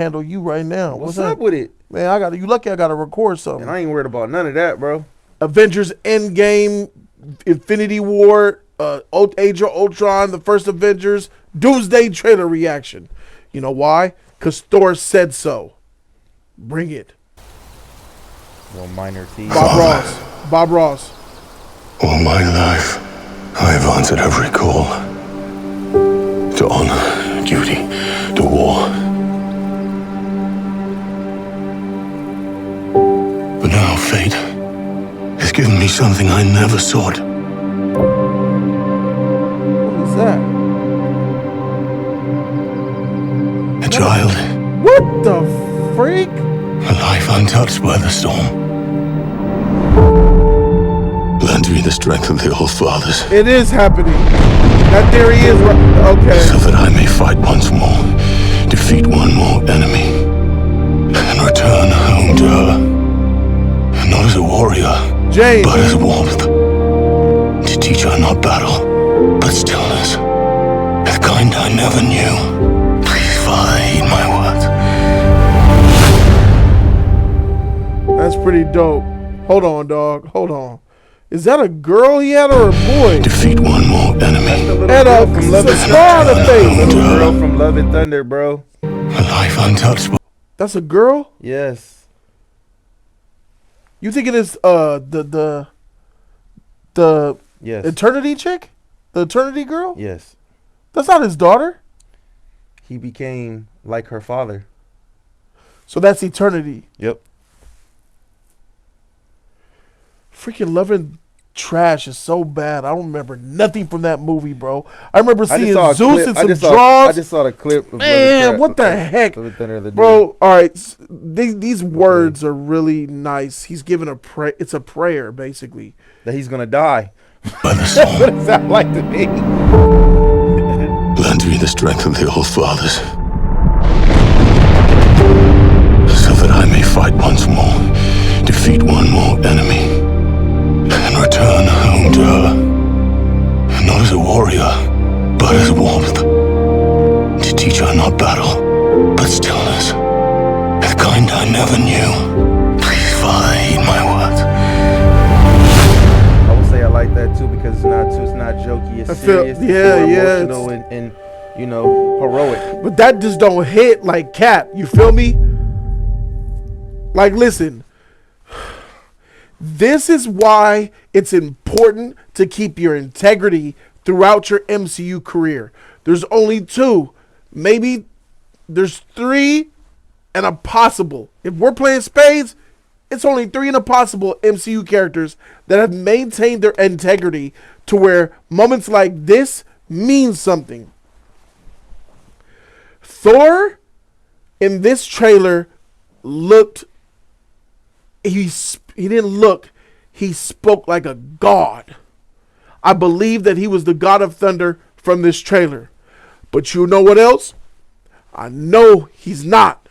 handle you right now. What's up with it? Man, you lucky I got to record something. And I ain't worried about none of that, bro. Avengers Endgame, Infinity War, Age of Ultron, the first Avengers, Doomsday trailer reaction. You know why? Because Thor said so. Bring it. Well, minor T. Bob Ross. All my life, I have answered every call. To honor, duty, to war. But now fate has given me something I never sought. What is that? A child. What the freak? A life untouched by the storm. Lend me the strength of the old fathers. It is happening. That theory is okay. So that I may fight once more, defeat one more enemy, and return home to her. Not as a warrior, James, but as warmth. To teach her not battle, but stillness. The kind I never knew. Please, Father, heed my words. That's pretty dope. Hold on, dog. Hold on. Is that a girl he had or a boy? Defeat one more enemy. And a star on the face. Little girl from Love and Thunder, bro. A life untouched. That's a girl? Yes. You think it is the Yes. Eternity chick? The Eternity girl? Yes. That's not his daughter. He became like her father. So that's Eternity. Yep. Freaking Loving Trash is so bad. I don't remember nothing from that movie, bro. I remember seeing Zeus and some draws. I just saw the clip. Of Man, what the heck? Bro, all right. These words are really nice. He's giving it's a prayer, basically. That he's going to die. By the That's what it sounds like to me. Lend me the strength of the old fathers. So that I may fight once more, defeat one more enemy, and return home to her. Not as a warrior, but as warmth. To teach her not battle, but stillness. The kind I never knew. Please, Father, heed my words. I would say I like that too because it's not jokey. It's serious. It's more emotional and you know, heroic. But that just don't hit like Cap. You feel me? Like, listen. This is why it's important to keep your integrity throughout your MCU career. There's only two. Maybe there's three and a possible. If we're playing spades, it's only three and a possible MCU characters that have maintained their integrity to where moments like this mean something. Thor in this trailer looked... He didn't look. He spoke like a god. I believe that he was the God of Thunder from this trailer. But you know what else? I know he's not.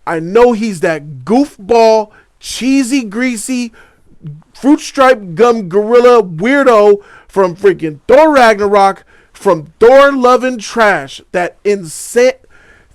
I know he's that goofball, cheesy, greasy, fruit stripe gum gorilla weirdo from freaking Thor Ragnarok, from Thor Love and Trash. That insane.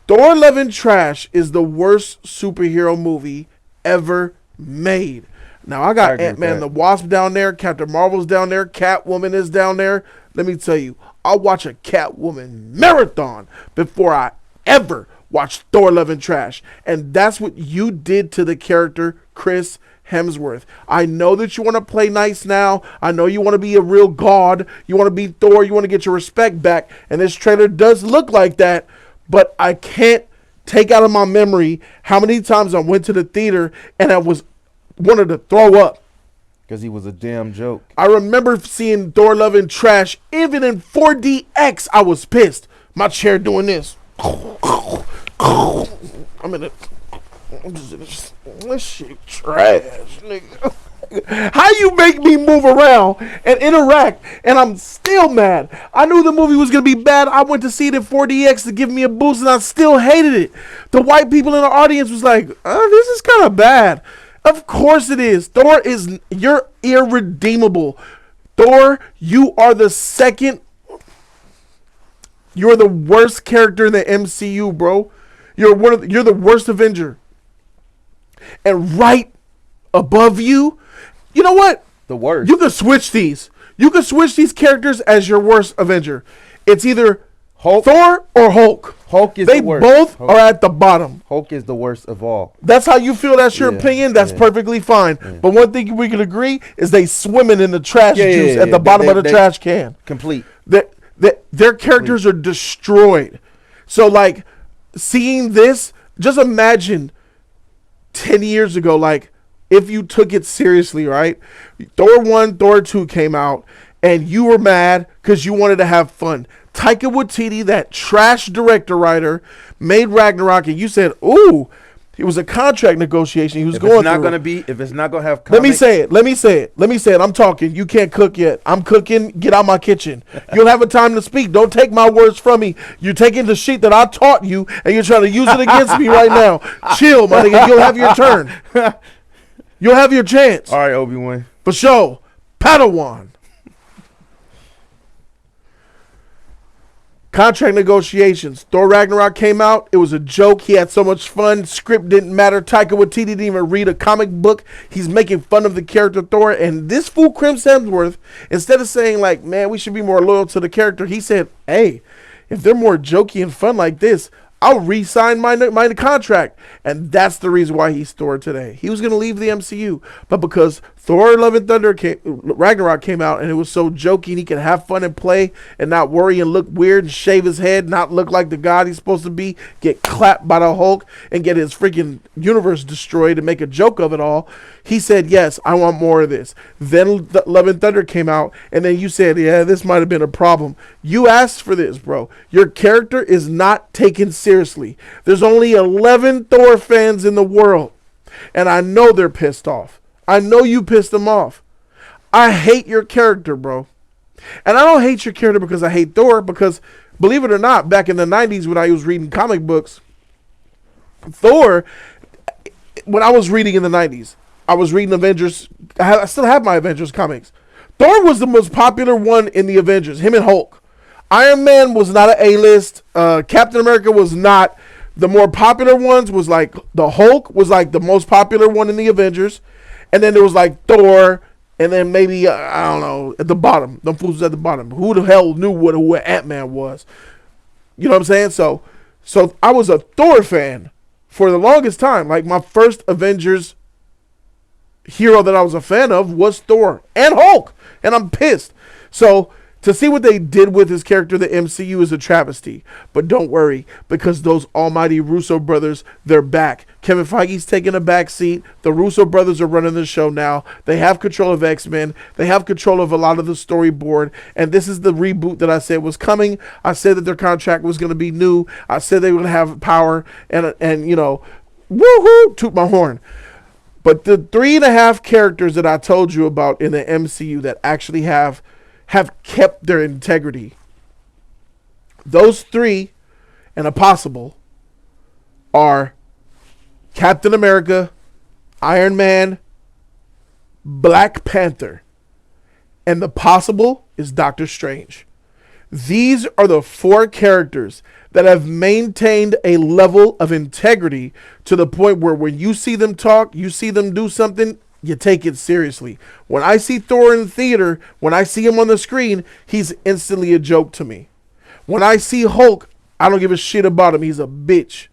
Thor Love and Trash is the worst superhero movie ever made. Now I got Ant-Man and the Wasp down there, Captain Marvel's down there, Catwoman is down there. Let me tell you, I'll watch a Catwoman marathon before I ever watch Thor Love and Trash. And that's what you did to the character Chris Hemsworth. I know that you want to play nice now. I know you want to be a real god. You want to be Thor. You want to get your respect back. And this trailer does look like that, but I can't take out of my memory how many times I went to the theater and I wanted to throw up. Because he was a damn joke. I remember seeing Thor Love and Trash. Even in 4DX, I was pissed. My chair doing this. This shit trash, nigga. How you make me move around and interact and I'm still mad? I knew the movie was going to be bad. I went to see it in 4DX to give me a boost and I still hated it. The white people in the audience was like, this is kind of bad. Of course it is. You're irredeemable. Thor, you are the second. You're the worst character in the MCU, bro. You're the worst Avenger. And right above you, you know what? The worst. You could switch these. You could switch these characters as your worst Avenger. It's either Hulk, Thor or Hulk. Hulk is they the worst. both Hulk. are at the bottom. Hulk is the worst of all. That's how you feel. That's your opinion. That's perfectly fine. But one thing we can agree is they swimming in the trash juice at the bottom of the trash can. Complete. Their characters are destroyed. So like seeing this, just imagine 10 years ago, like if you took it seriously, right? Thor 1, Thor 2 came out and you were mad because you wanted to have fun. Taika Waititi, that trash director writer, made Ragnarok, and you said, ooh, it was a contract negotiation he was going through. If it's not going to have comic, Let me say it. I'm talking. You can't cook yet. I'm cooking. Get out my kitchen. You'll have a time to speak. Don't take my words from me. You're taking the shit that I taught you, and you're trying to use it against me right now. Chill, my nigga. You'll have your turn. You'll have your chance. All right, Obi-Wan. For sure. Padawan. Contract negotiations. Thor Ragnarok came out. It was a joke. He had so much fun. Script didn't matter. Taika Waititi didn't even read a comic book. He's making fun of the character Thor. And this fool, Chris Hemsworth, instead of saying like, man, we should be more loyal to the character, he said, hey, if they're more jokey and fun like this, I'll re-sign my contract. And that's the reason why he's Thor today. He was going to leave the MCU. But because Thor Love and Thunder Ragnarok came out and it was so jokey and he could have fun and play and not worry and look weird and shave his head, not look like the god he's supposed to be, get clapped by the Hulk and get his freaking universe destroyed and make a joke of it all, he said, yes, I want more of this. Then Love and Thunder came out and then you said, yeah, this might have been a problem. You asked for this, bro. Your character is not taken seriously. There's only 11 Thor fans in the world and I know they're pissed off. I know you pissed them off. I hate your character, bro. And I don't hate your character because I hate Thor, because believe it or not, back in the 90s when I was reading comic books, Thor, when I was reading in the 90s, I was reading Avengers. I still have my Avengers comics. Thor was the most popular one in the Avengers, him and Hulk. Iron Man was not an A-list. Captain America was not. The more popular ones was like the Hulk was like the most popular one in the Avengers. And then there was like Thor, and then maybe, I don't know, at the bottom. Them fools was at the bottom. Who the hell knew what Ant-Man was? You know what I'm saying? So I was a Thor fan for the longest time. Like my first Avengers hero that I was a fan of was Thor and Hulk. And I'm pissed. So to see what they did with his character, the MCU, is a travesty. But don't worry, because those almighty Russo brothers, they're back. Kevin Feige's taking a back seat. The Russo brothers are running the show now. They have control of X-Men. They have control of a lot of the storyboard. And this is the reboot that I said was coming. I said that their contract was going to be new. I said they were going to have power. And you know, woohoo, toot my horn. But the 3.5 characters that I told you about in the MCU that actually have kept their integrity. Those 3 and a possible are Captain America, Iron Man, Black Panther, and the possible is Doctor Strange. These are the 4 characters that have maintained a level of integrity to the point where when you see them talk, you see them do something, you take it seriously. When I see Thor in the theater, when I see him on the screen, he's instantly a joke to me. When I see Hulk, I don't give a shit about him. He's a bitch.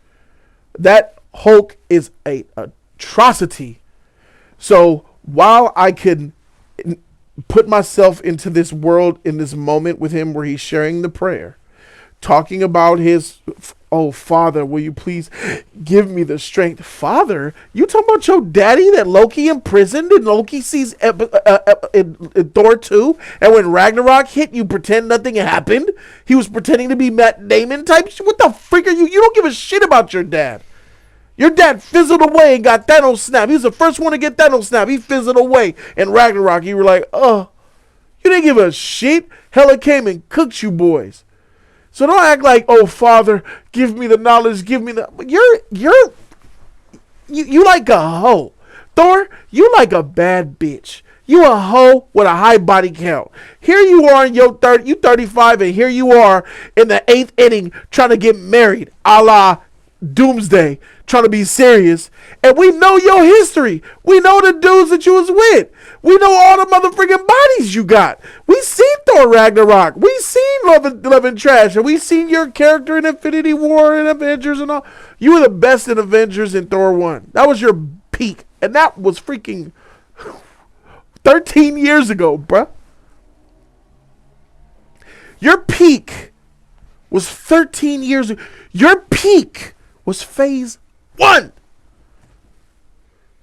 That Hulk is a atrocity. So while I can put myself into this world in this moment with him where he's sharing the prayer, talking about his, oh, Father, will you please give me the strength? Father? You talking about your daddy that Loki imprisoned and Loki sees in Thor 2? And when Ragnarok hit, you pretend nothing happened? He was pretending to be Matt Damon type shit? What the freak are you? You don't give a shit about your dad. Your dad fizzled away and got Thanos snap. He was the first one to get Thanos snap. He fizzled away. And Ragnarok, you were like, oh, you didn't give a shit. Hella came and cooked you boys. So don't act like, oh, Father, give me the knowledge, give me the... You like a hoe. Thor, you like a bad bitch. You a hoe with a high body count. Here you are in your 30, you 35, and here you are in the 8th inning trying to get married, a la Doomsday trying to be serious, and we know your history. We know the dudes that you was with. We know all the motherfucking bodies you got. We seen Thor Ragnarok. We seen Love and Trash, and we seen your character in Infinity War and Avengers and all. You were the best in Avengers and Thor 1. That was your peak, and that was freaking 13 years ago, bruh. Your peak was 13 years ago. Your peak was phase 1.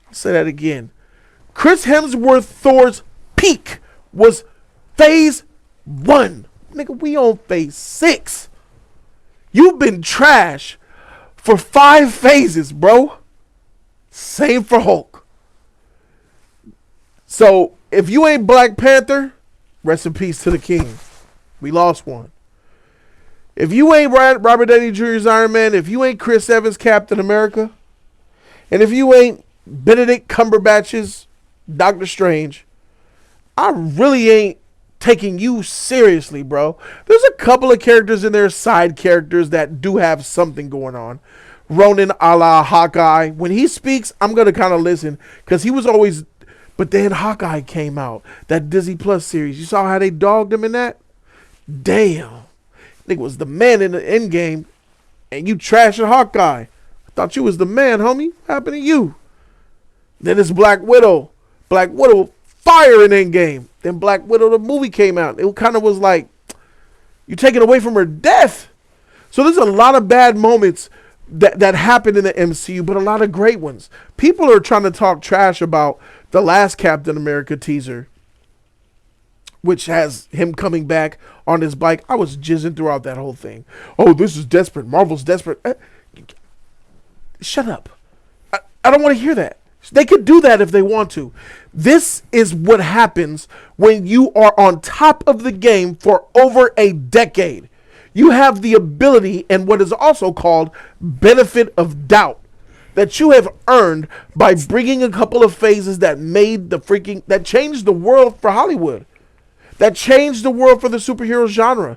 I'll say that again. Chris Hemsworth Thor's peak was phase 1. Nigga, we on phase 6. You've been trash for 5 phases, bro. Same for Hulk. So, if you ain't Black Panther, rest in peace to the king. We lost one. If you ain't Robert Downey Jr.'s Iron Man, if you ain't Chris Evans' Captain America, and if you ain't Benedict Cumberbatch's Doctor Strange, I really ain't taking you seriously, bro. There's a couple of characters in there, side characters, that do have something going on. Ronan a la Hawkeye. When he speaks, I'm going to kind of listen, because he was always... But then Hawkeye came out, that Disney Plus series. You saw how they dogged him in that? Damn. Nigga was the man in the end game, and you trashing Hawkeye. I thought you was the man, homie. What happened to you? Then it's Black Widow. Black Widow fire in Endgame. Then Black Widow, the movie came out. It kind of was like, you take it away from her death. So there's a lot of bad moments that happened in the MCU, but a lot of great ones. People are trying to talk trash about the last Captain America teaser, which has him coming back on his bike. I was jizzing throughout that whole thing. Oh, this is desperate. Marvel's desperate. Shut up. I don't want to hear that. They could do that if they want to. This is what happens when you are on top of the game for over a decade. You have the ability and what is also called benefit of doubt that you have earned by bringing a couple of phases that that changed the world for Hollywood. That changed the world for the superhero genre.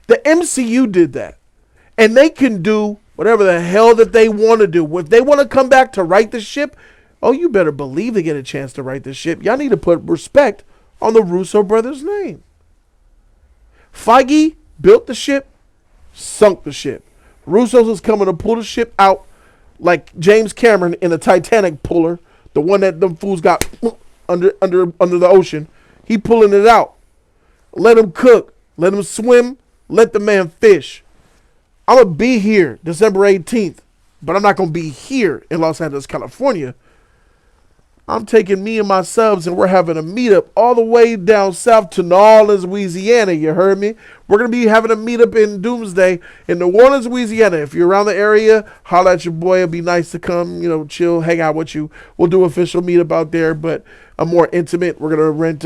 The MCU did that. And they can do whatever the hell that they want to do. If they want to come back to right the ship, oh, you better believe they get a chance to right the ship. Y'all need to put respect on the Russo brothers' name. Feige built the ship, sunk the ship. Russo's is coming to pull the ship out like James Cameron in a Titanic puller, the one that them fools got under the ocean. He pulling it out. Let him cook. Let him swim. Let the man fish. I'm going to be here December 18th, but I'm not going to be here in Los Angeles, California. I'm taking me and my subs, and we're having a meetup all the way down south to New Orleans, Louisiana. You heard me? We're going to be having a meetup in Doomsday in New Orleans, Louisiana. If you're around the area, holler at your boy. It'll be nice to come, chill, hang out with you. We'll do an official meetup out there, but a more intimate. We're going to rent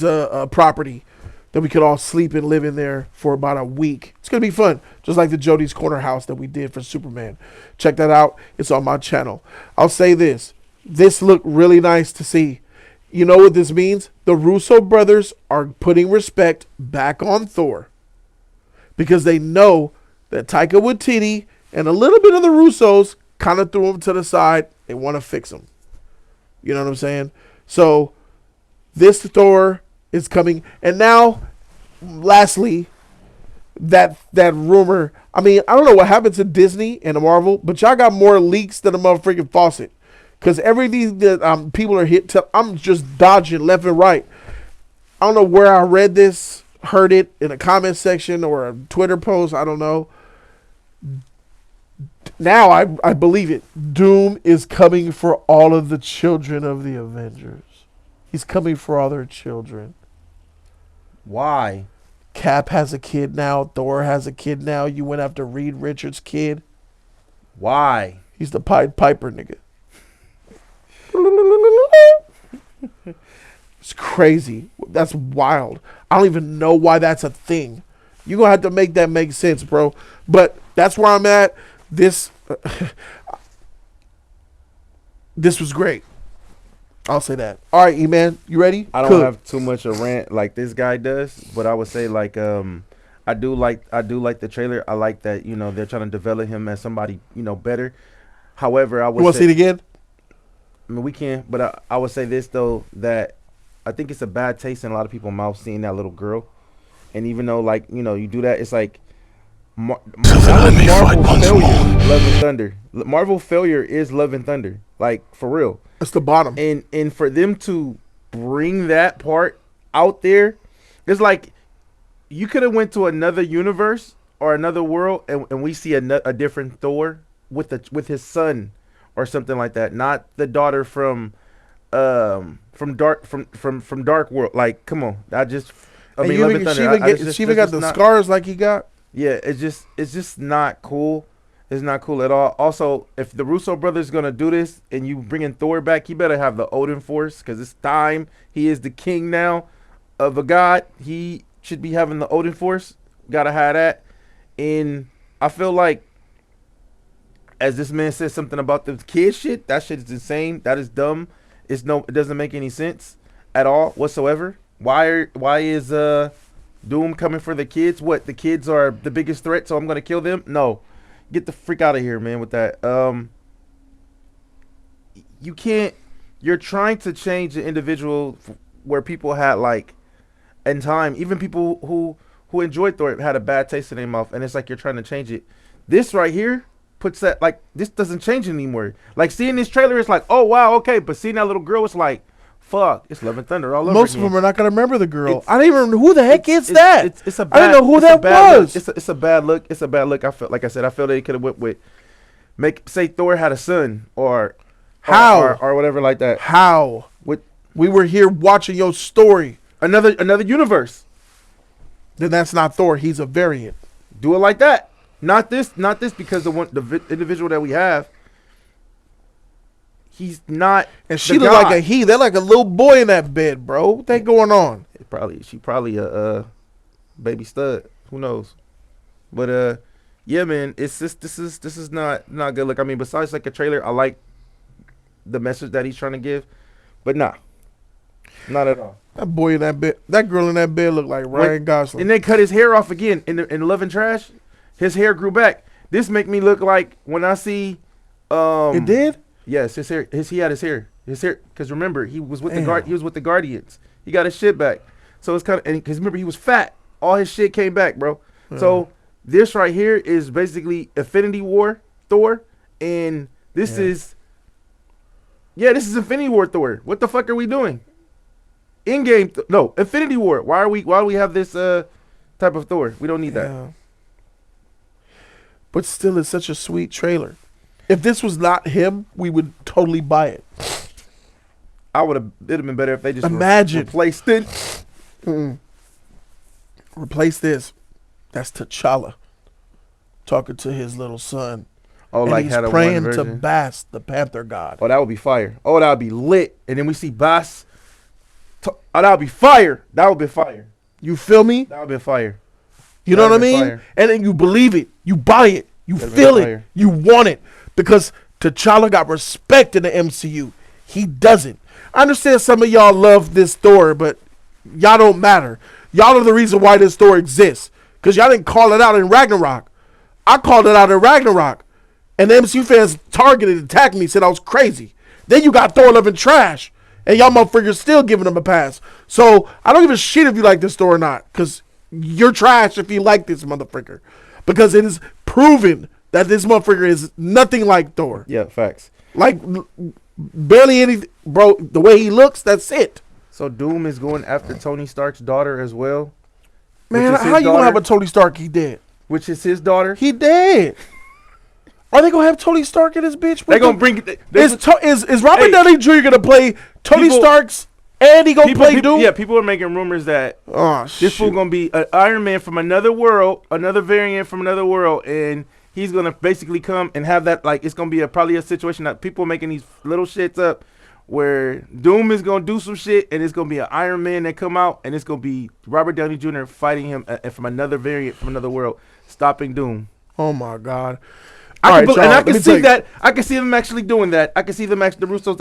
a property that we could all sleep and live in there for about a week. It's going to be fun, just like the Jody's Corner house that we did for Superman. Check that out. It's on my channel. I'll say this. This looked really nice to see. You know what this means? The Russo brothers are putting respect back on Thor because they know that Taika Waititi and a little bit of the Russos kind of threw him to the side. They want to fix him. You know what I'm saying? So this Thor is coming. And now, lastly, that rumor. I mean, I don't know what happened to Disney and Marvel, but y'all got more leaks than a motherfucking faucet. Because everything that people are I'm just dodging left and right. I don't know where I read this, heard it in a comment section or a Twitter post. I don't know. Now I believe it. Doom is coming for all of the children of the Avengers. He's coming for all their children. Why? Cap has a kid now. Thor has a kid now. You went after Reed Richards' kid. Why? He's the Pied Piper, nigga. It's crazy. That's wild. I don't even know why that's a thing. You're going to have to make that make sense, bro. But that's where I'm at. This was great. I'll say that. All right, E-Man, you ready? I don't have too much a rant like this guy does, but I would say I do like the trailer. I like that, you know, they're trying to develop him as somebody, you know, better. However, I would You want to see it again? I mean, we can, but I would say this though, that I think it's a bad taste in a lot of people's mouth seeing that little girl. And even though, like, you know, you do that, it's like Marvel failure, Love and Thunder. Marvel failure is Love and Thunder, like, for real. It's the bottom. And for them to bring that part out there, it's like you could have went to another universe or another world, and we see a different Thor with his son or something like that, not the daughter from Dark World. Like, come on, I mean, Love and Thunder. She even got the scars like he got. Yeah, it's just not cool. It's not cool at all. Also, if the Russo brothers gonna do this and you bringing Thor back, he better have the Odin Force, because it's time. He is the king now of a god. He should be having the Odin Force. Gotta have that. And I feel like, as this man said something about the kid shit, that shit is insane. That is dumb. It doesn't make any sense at all whatsoever. Why is Doom coming for the kids? What, the kids are the biggest threat, so I'm gonna kill them? No, get the freak out of here, man. With that, you can't. You're trying to change the individual where people had, like, in time, even people who enjoyed Thor had a bad taste in their mouth, and it's like you're trying to change it. This right here puts that, like, this doesn't change anymore. Like, seeing this trailer, it's like, oh wow, okay, but seeing that little girl, it's like, fuck, it's Love and Thunder all over. Most of them are not gonna remember the girl. I don't even know who the heck is that. It's a bad, I didn't know who that was. It's a bad look. It's a bad look. I felt, like I said, I feel they could have went with say Thor had a son or whatever like that. How? We were here watching your story. Another universe. Then that's not Thor. He's a variant. Do it like that. Not this because the individual that we have, he's not. And she look like a he. They're like a little boy in that bed, bro. What they going on? She probably a baby stud. Who knows? But yeah, man. It's just this is not good. Look, I mean, besides like a trailer, I like the message that he's trying to give, but not at all. That boy in that bed, that girl in that bed looked like Ryan Gosling. And they cut his hair off again in Love and Trash. His hair grew back. This make me look like when I see. It did? Yes, his hair. He had his hair. Because remember, he was with the Guardians. He got his shit back. So it's kind of, because remember, he was fat. All his shit came back, bro. So this right here is basically Infinity War Thor, and this is Infinity War Thor. What the fuck are we doing? In-game, no, Infinity War. Why do we have this type of Thor? We don't need that. But still, it's such a sweet trailer. If this was not him, we would totally buy it. It'd have been better if they just replaced it. Replace this. That's T'Challa talking to his little son. Oh, and like he's had a praying to Bass, the Panther God. Oh, that would be fire. Oh, that would be lit. And then we see Bass. Oh, that would be fire. That would be fire. You feel me? That would be fire. You know what I mean? Fire. And then you believe it. You buy it. You feel it. You want it. Because T'Challa got respect in the MCU. He doesn't. I understand some of y'all love this Thor, but y'all don't matter. Y'all are the reason why this Thor exists. Because y'all didn't call it out in Ragnarok. I called it out in Ragnarok. And the MCU fans targeted and attacked me, said I was crazy. Then you got Thor Love and Trash. And y'all motherfuckers still giving him a pass. So I don't give a shit if you like this Thor or not. Because you're trash if you like this motherfucker. Because it is proven that this motherfucker is nothing like Thor. Yeah, facts. Like, barely any, bro, the way he looks, that's it. So Doom is going after Tony Stark's daughter as well? Man, how you gonna have a Tony Stark? He dead. Which is his daughter? He dead. Are they gonna have Tony Stark in this bitch? They gonna bring it. Is Robert Downey Jr. gonna play Tony Stark's and he gonna play Doom? Yeah, people are making rumors that this fool gonna be an Iron Man from another world, another variant from another world, and he's gonna basically come and have that, like, it's gonna be probably a situation that people are making these little shits up where Doom is gonna do some shit and it's gonna be an Iron Man that come out and it's gonna be Robert Downey Jr. fighting him from another variant from another world, stopping Doom. Oh my God. I can see that. I can see them actually doing that. I can see them actually, the Russos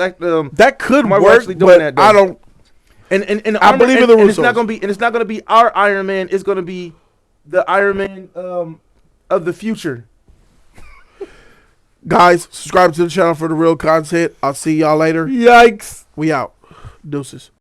that could work, actually doing that. I don't. And I believe in the Russos. It's not gonna be our Iron Man. It's gonna be the Iron Man of the future. Guys, subscribe to the channel for the real content. I'll see y'all later. Yikes. We out. Deuces.